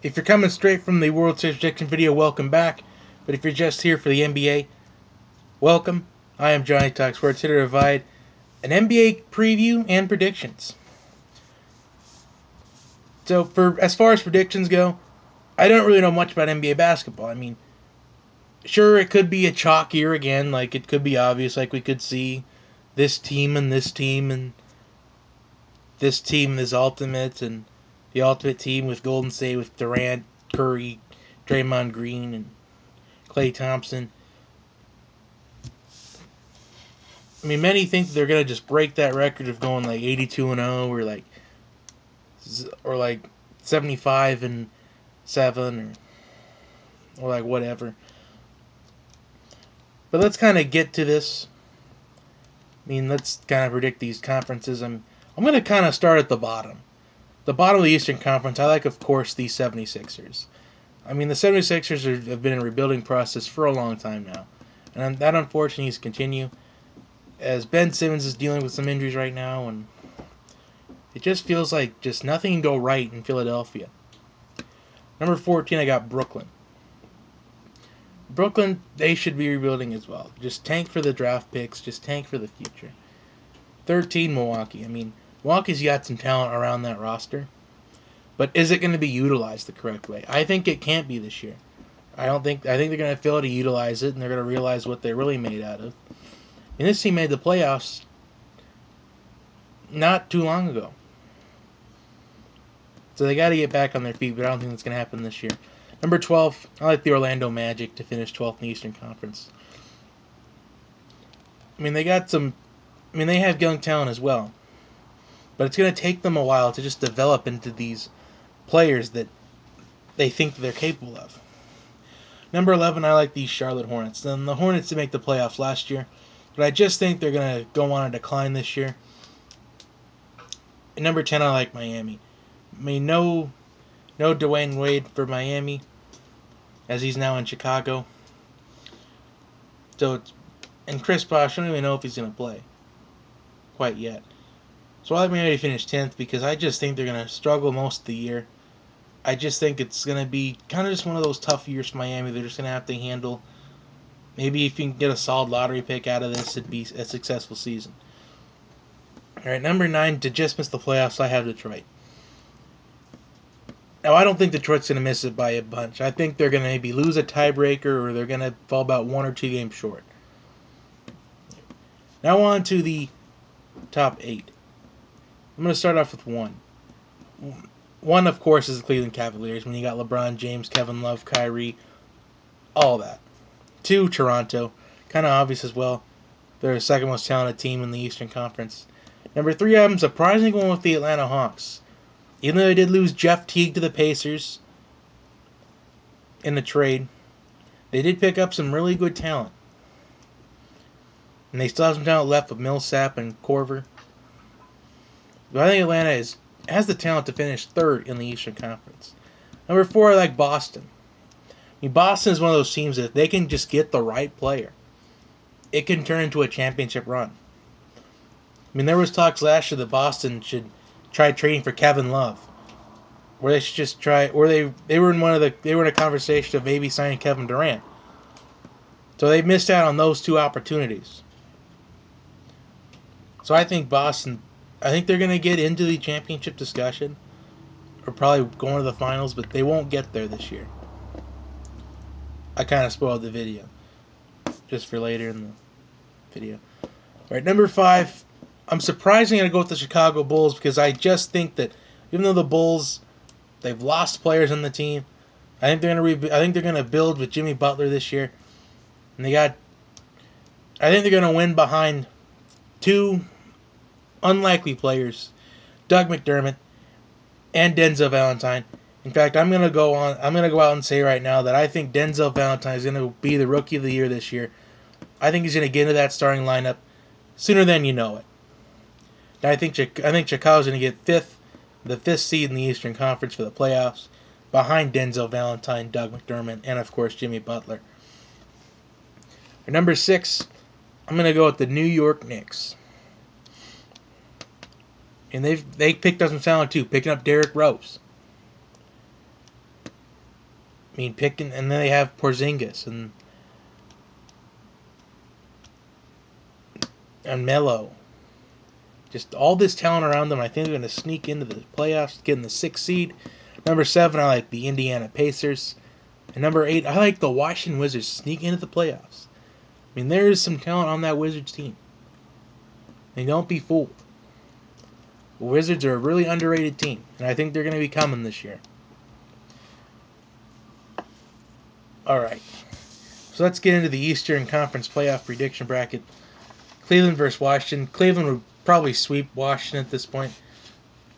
If you're coming straight from the World Series prediction video, welcome back. But if you're just here for the NBA, welcome. I am Johnny Talk Sports, here to provide an NBA preview and predictions. So, for as far as predictions go, I don't really know much about NBA basketball. I mean, sure, it could be a chalk year again. Like, it could be obvious. Like, we could see this team and this team and this team, this ultimate, and the ultimate team with Golden State, with Durant, Curry, Draymond Green, and Klay Thompson. I mean, many think they're gonna just break that record of going like 82-0 or like 75-7 or like whatever. But let's kind of get to this. I mean, let's kind of predict these conferences. I'm gonna kind of start at the bottom. The bottom of the Eastern Conference, I like, of course, the 76ers. I mean, the 76ers have been in a rebuilding process for a long time now. And that unfortunately needs to continue, as Ben Simmons is dealing with some injuries right now, and it just feels like just nothing can go right in Philadelphia. Number 14, I got Brooklyn. Brooklyn, they should be rebuilding as well. Just tank for the draft picks, just tank for the future. 13, Milwaukee. I mean, Milwaukee's got some talent around that roster, but is it going to be utilized the correct way? I think it can't be this year. I think they're going to fail to utilize it, and they're going to realize what they're really made out of. And this team made the playoffs not too long ago. So they got to get back on their feet, but I don't think that's going to happen this year. Number 12, I like the Orlando Magic to finish 12th in the Eastern Conference. I mean, they have young talent as well. But it's going to take them a while to just develop into these players that they think they're capable of. Number 11, I like the Charlotte Hornets. And the Hornets did make the playoffs last year, but I just think they're going to go on a decline this year. And number 10, I like Miami. I mean, no Dwayne Wade for Miami, as he's now in Chicago. And Chris Bosh, I don't even know if he's going to play quite yet. So I like Miami to finish 10th because I just think they're going to struggle most of the year. I just think it's going to be kind of just one of those tough years for Miami. They're just going to have to handle. Maybe if you can get a solid lottery pick out of this, it'd be a successful season. All right, number 9, to just miss the playoffs, I have Detroit. Now, I don't think Detroit's going to miss it by a bunch. I think they're going to maybe lose a tiebreaker, or they're going to fall about 1 or 2 games short. Now on to the top 8. I'm going to start off with 1. 1, of course, is the Cleveland Cavaliers. When you got LeBron James, Kevin Love, Kyrie, all that. 2, Toronto. Kind of obvious as well. They're the second most talented team in the Eastern Conference. Number 3, I'm surprisingly going with the Atlanta Hawks. Even though they did lose Jeff Teague to the Pacers in the trade, they did pick up some really good talent. And they still have some talent left with Millsap and Korver. But I think Atlanta has the talent to finish 3rd in the Eastern Conference. Number 4, I like Boston. I mean, Boston is one of those teams that if they can just get the right player, it can turn into a championship run. I mean, there was talks last year that Boston should try trading for Kevin Love, or they should just try, or they were in a conversation of maybe signing Kevin Durant. So they missed out on those 2 opportunities. So I think they're going to get into the championship discussion, or probably going to the finals, but they won't get there this year. I kind of spoiled the video, just for later in the video. All right, number 5, I'm surprisingly going to go with the Chicago Bulls because I just think that even though the Bulls, they've lost players on the team, I think they're going to build with Jimmy Butler this year, and I think they're going to win behind 2 unlikely players, Doug McDermott and Denzel Valentine. In fact, I'm going to go out and say right now that I think Denzel Valentine is going to be the Rookie of the Year this year. I think he's going to get into that starting lineup sooner than you know it. And I think Chicago's going to get the 5th seed in the Eastern Conference for the playoffs, behind Denzel Valentine, Doug McDermott, and of course Jimmy Butler. For number 6, I'm going to go with the New York Knicks. And they picked up some talent too, picking up Derrick Rose. I mean, picking, and then they have Porzingis and Melo. Just all this talent around them. I think they're going to sneak into the playoffs, get in the 6th seed. Number 7, I like the Indiana Pacers. And number 8, I like the Washington Wizards sneak into the playoffs. I mean, there is some talent on that Wizards team. And don't be fooled. The Wizards are a really underrated team, and I think they're going to be coming this year. All right. So let's get into the Eastern Conference playoff prediction bracket. Cleveland versus Washington. Cleveland would probably sweep Washington at this point.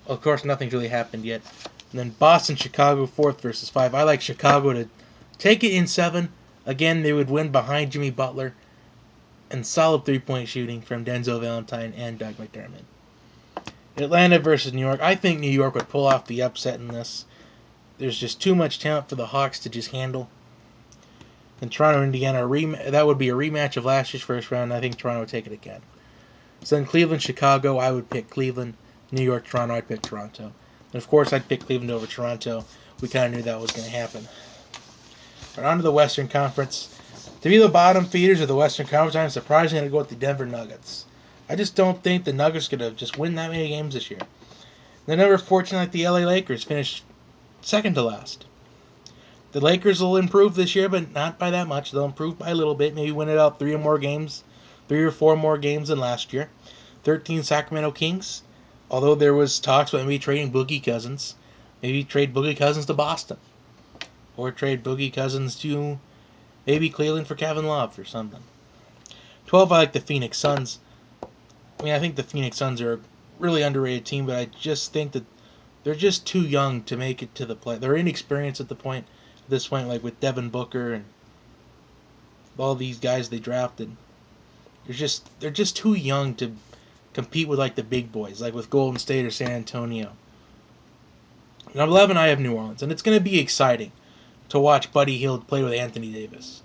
Of course, nothing's really happened yet. And then Boston, Chicago, 4th versus 5. I like Chicago to take it in 7. Again, they would win behind Jimmy Butler. And solid three-point shooting from Denzel Valentine and Doug McDermott. Atlanta versus New York. I think New York would pull off the upset in this. There's just too much talent for the Hawks to just handle. And Toronto, Indiana, that would be a rematch of last year's first round. I think Toronto would take it again. So then Cleveland, Chicago, I would pick Cleveland. New York, Toronto, I'd pick Toronto. And of course, I'd pick Cleveland over Toronto. We kind of knew that was going to happen. But on to the Western Conference. To be the bottom feeders of the Western Conference, I'm surprisingly going to go with the Denver Nuggets. I just don't think the Nuggets could have just win that many games this year. They're never fortunate like the LA Lakers, finished second to last. The Lakers will improve this year, but not by that much. They'll improve by a little bit. Maybe win it out 3 or 4 more games than last year. 13 Sacramento Kings. Although there was talks about maybe trading Boogie Cousins. Maybe trade Boogie Cousins to Boston. Or trade Boogie Cousins to maybe Cleveland for Kevin Love or something. 12, I like the Phoenix Suns. I mean, I think the Phoenix Suns are a really underrated team, but I just think that they're just too young to make it to the play. They're inexperienced at this point, like with Devin Booker and all these guys they drafted. They're just too young to compete with like the big boys, like with Golden State or San Antonio. Number 11, I have New Orleans, and it's going to be exciting to watch Buddy Hield play with Anthony Davis.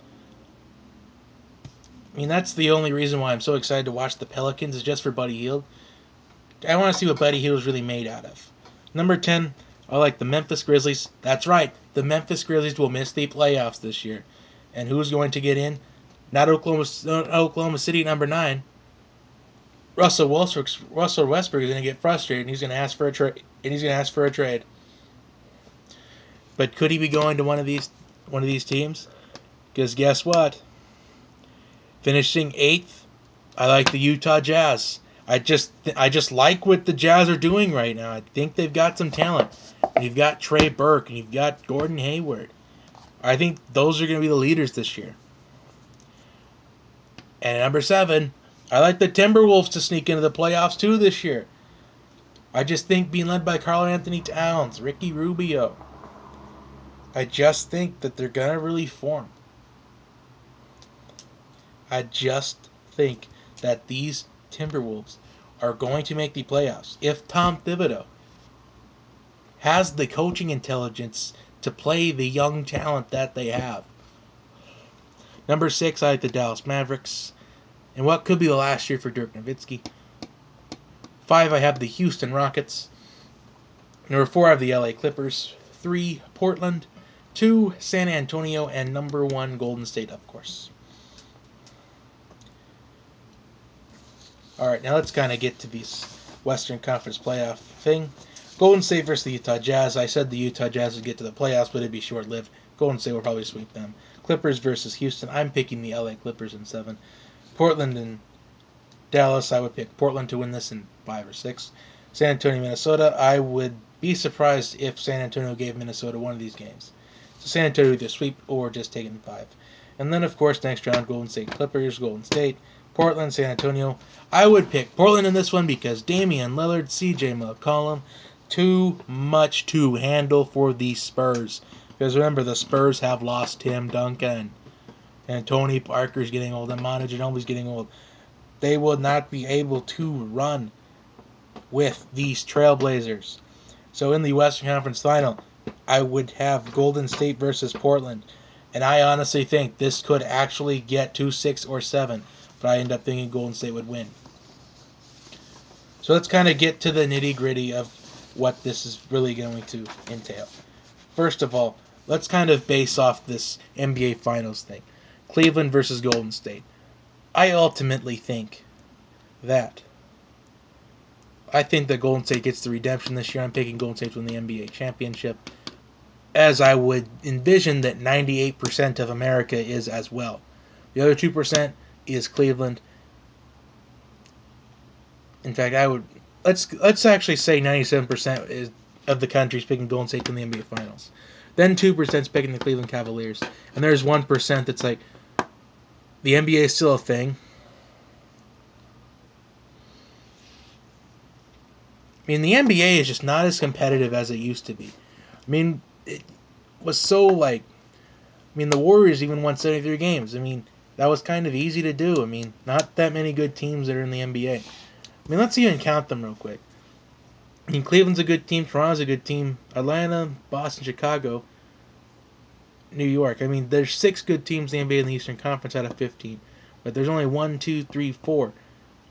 I mean, that's the only reason why I'm so excited to watch the Pelicans is just for Buddy Hield. I want to see what Buddy Hield is really made out of. Number 10, I like the Memphis Grizzlies. That's right, the Memphis Grizzlies will miss the playoffs this year. And who's going to get in? Not Oklahoma City, number 9. Russell Westbrook is going to get frustrated and he's going to ask for a trade. But could he be going to one of these teams? Because guess what? Finishing 8th, I like the Utah Jazz. I just like what the Jazz are doing right now. I think they've got some talent. You've got Trey Burke and you've got Gordon Hayward. I think those are going to be the leaders this year. And number 7, I like the Timberwolves to sneak into the playoffs too this year. I just think being led by Karl-Anthony Towns, Ricky Rubio, I just think that they're going to really form. I just think that these Timberwolves are going to make the playoffs. If Tom Thibodeau has the coaching intelligence to play the young talent that they have. Number 6, I like the Dallas Mavericks. And what could be the last year for Dirk Nowitzki. 5, I have the Houston Rockets. Number 4, I have the LA Clippers. 3, Portland. 2, San Antonio. And number 1, Golden State, of course. Alright, now let's kind of get to this Western Conference playoff thing. Golden State versus the Utah Jazz. I said the Utah Jazz would get to the playoffs, but it'd be short-lived. Golden State will probably sweep them. Clippers versus Houston. I'm picking the LA Clippers in 7. Portland and Dallas. I would pick Portland to win this in 5 or 6. San Antonio, Minnesota. I would be surprised if San Antonio gave Minnesota one of these games. So San Antonio would either sweep or just take it in 5. And then, of course, next round, Golden State Clippers, Golden State, Portland, San Antonio. I would pick Portland in this one because Damian Lillard, CJ McCollum, too much to handle for the Spurs. Because remember, the Spurs have lost Tim Duncan. And Tony Parker's getting old. And Manu Ginobili's getting old. They will not be able to run with these Trailblazers. So in the Western Conference Final, I would have Golden State versus Portland. And I honestly think this could actually get to 6 or 7. But I end up thinking Golden State would win. So let's kind of get to the nitty-gritty of what this is really going to entail. First of all, let's kind of base off this NBA Finals thing. Cleveland versus Golden State. I ultimately think that Golden State gets the redemption this year. I'm picking Golden State to win the NBA championship, as I would envision that 98% of America is as well. The other 2% is Cleveland. In fact, let's actually say 97% of the country is picking Golden State to win the NBA Finals. Then 2% is picking the Cleveland Cavaliers, and there's 1% that's like the NBA is still a thing. I mean, the NBA is just not as competitive as it used to be. I mean, it was so like, I mean, the Warriors even won 73 games. I mean, that was kind of easy to do. I mean, not that many good teams that are in the NBA. I mean, let's even count them real quick. I mean, Cleveland's a good team. Toronto's a good team. Atlanta, Boston, Chicago, New York. I mean, there's 6 good teams in the NBA in the Eastern Conference out of 15. But there's only 1, 2, 3, 4.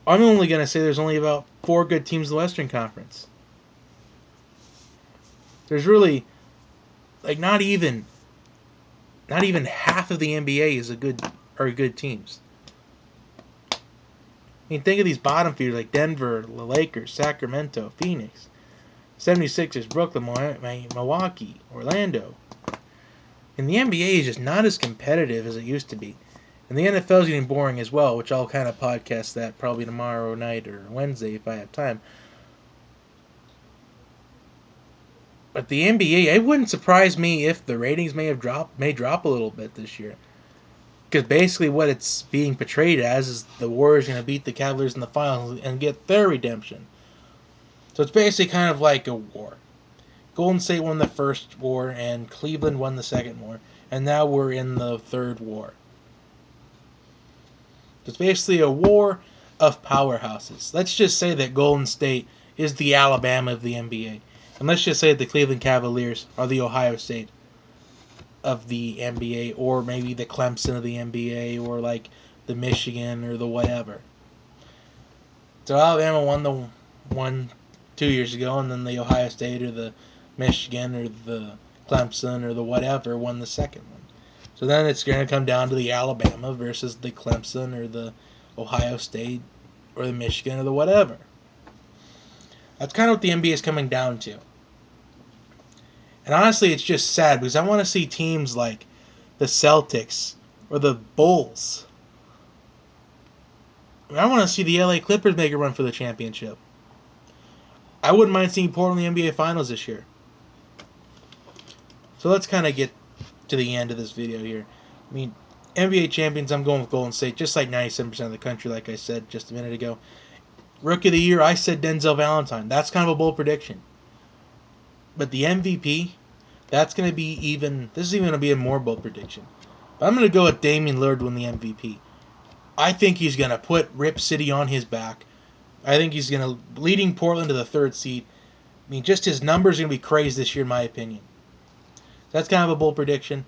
I'm only going to say there's only about 4 good teams in the Western Conference. There's really, like, not even half of the NBA are good teams. I mean, think of these bottom feeders like Denver, the Lakers, Sacramento, Phoenix, 76ers, Brooklyn, Milwaukee, Orlando. And the NBA is just not as competitive as it used to be. And the NFL is getting boring as well, which I'll kind of podcast that probably tomorrow night or Wednesday if I have time. But the NBA, it wouldn't surprise me if the ratings may drop a little bit this year. Because basically what it's being portrayed as is the Warriors going to beat the Cavaliers in the finals and get their redemption. So it's basically kind of like a war. Golden State won the first war and Cleveland won the second war. And now we're in the third war. It's basically a war of powerhouses. Let's just say that Golden State is the Alabama of the NBA. And let's just say that the Cleveland Cavaliers are the Ohio State of the NBA, or maybe the Clemson of the NBA, or like the Michigan or the whatever. So Alabama won 2 years ago, and then the Ohio State or the Michigan or the Clemson or the whatever won the second one. So then it's going to come down to the Alabama versus the Clemson or the Ohio State or the Michigan or the whatever. That's kind of what the NBA is coming down to. And honestly, it's just sad because I want to see teams like the Celtics or the Bulls. I want to see the LA Clippers make a run for the championship. I wouldn't mind seeing Portland in the NBA Finals this year. So let's kind of get to the end of this video here. I mean, NBA champions, I'm going with Golden State, just like 97% of the country, like I said just a minute ago. Rookie of the Year, I said Denzel Valentine. That's kind of a bold prediction. But the MVP, that's going to be this is even going to be a more bold prediction. But I'm going to go with Damian Lillard to win the MVP. I think he's going to put Rip City on his back. I think he's going to leading Portland to the 3rd seed. I mean, just his numbers are going to be crazy this year, in my opinion. That's kind of a bold prediction.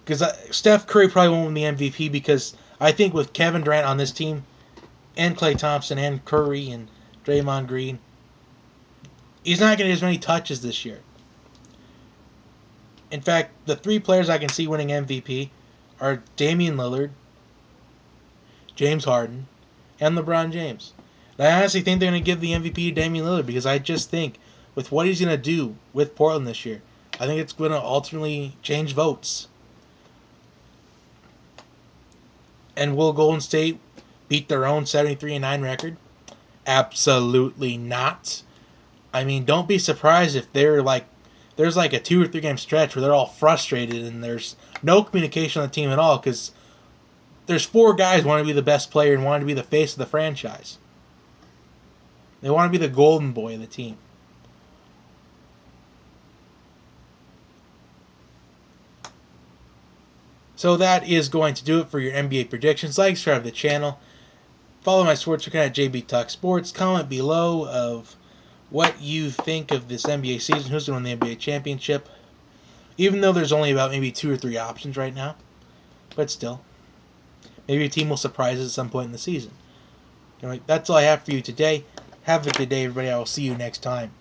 Because Steph Curry probably won't win the MVP because I think with Kevin Durant on this team, and Klay Thompson and Curry and Draymond Green, he's not going to get as many touches this year. In fact, the 3 players I can see winning MVP are Damian Lillard, James Harden, and LeBron James. And I honestly think they're going to give the MVP to Damian Lillard because I just think with what he's going to do with Portland this year, I think it's going to ultimately change votes. And will Golden State beat their own 73-9 record? Absolutely not. I mean, don't be surprised if there's like a 2 or 3 game stretch where they're all frustrated and there's no communication on the team at all because there's 4 guys who want to be the best player and want to be the face of the franchise. They want to be the golden boy of the team. So that is going to do it for your NBA predictions. Like, subscribe to the channel. Follow my sports account at JB Talk Sports. Comment below of what you think of this NBA season. Who's going to win the NBA championship? Even though there's only about maybe 2 or 3 options right now. But still. Maybe your team will surprise us at some point in the season. Anyway, that's all I have for you today. Have a good day, everybody. I will see you next time.